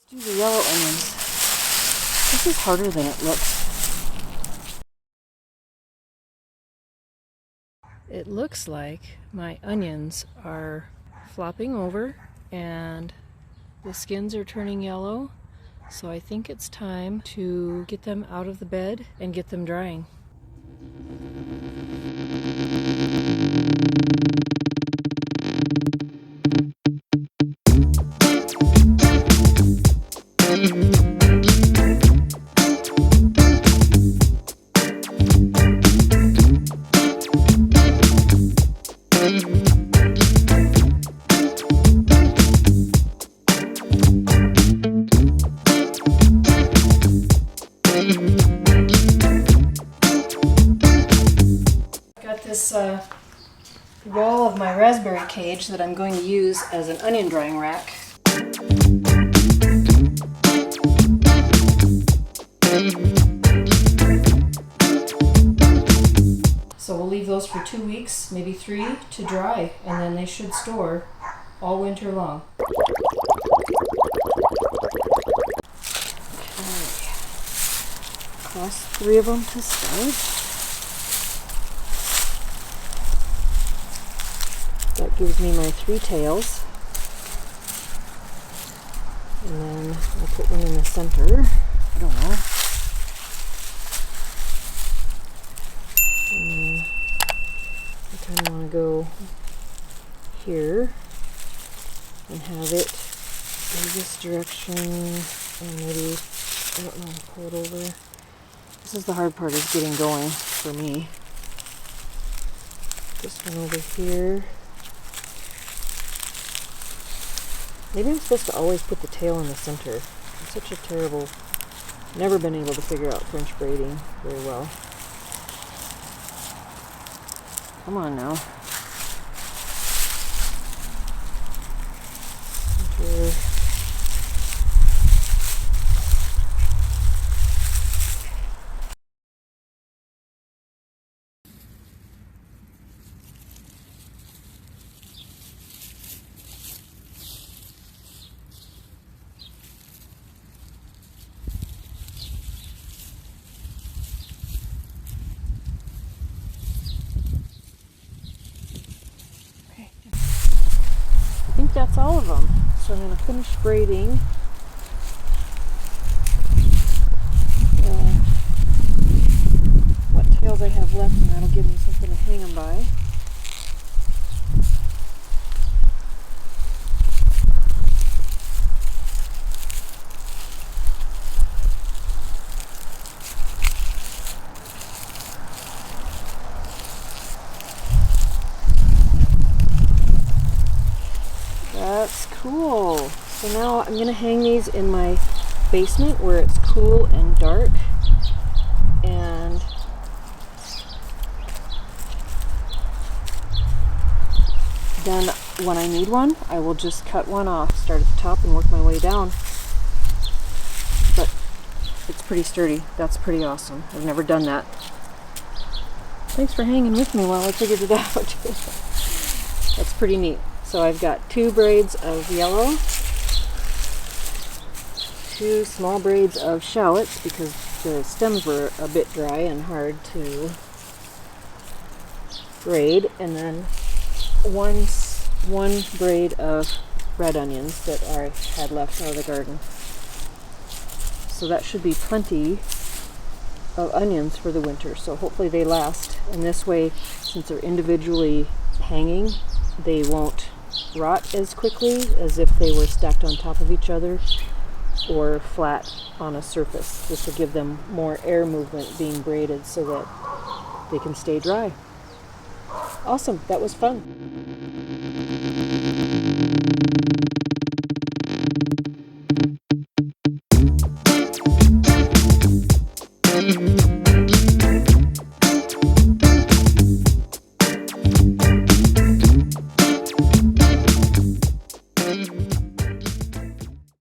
Do the yellow onions. This is harder than it looks. It looks like my onions are flopping over and the skins are turning yellow. So I think it's time to get them out of the bed and get them drying. Got this wall of my raspberry cage that I'm going to use as an onion drying rack. So we'll leave those for 2 weeks, maybe 3, to dry, and then they should store all winter long. Okay, cross 3 of them to start. That gives me my 3 tails. And then I'll put one in the center. I don't know. And then I kind of want to go here and have it in this direction, and maybe, I don't know, pull it over. This is the hard part, is getting going for me. This one over here. Maybe I'm supposed to always put the tail in the center. I'm such a terrible, never been able to figure out French braiding very well. Come on now. Center. I think that's all of them. So I'm going to finish braiding. What tails I have left, and that'll give me something to hang them by. That's cool. So now I'm going to hang these in my basement where it's cool and dark. And then when I need one, I will just cut one off, start at the top and work my way down. But it's pretty sturdy. That's pretty awesome. I've never done that. Thanks for hanging with me while I figured it out. That's pretty neat. So I've got 2 braids of yellow, 2 small braids of shallots because the stems were a bit dry and hard to braid, and then one braid of red onions that I had left out of the garden. So that should be plenty of onions for the winter, so hopefully they last. And this way, since they're individually hanging, they won't rot as quickly as if they were stacked on top of each other or flat on a surface. This will give them more air movement being braided so that they can stay dry. Awesome, that was fun.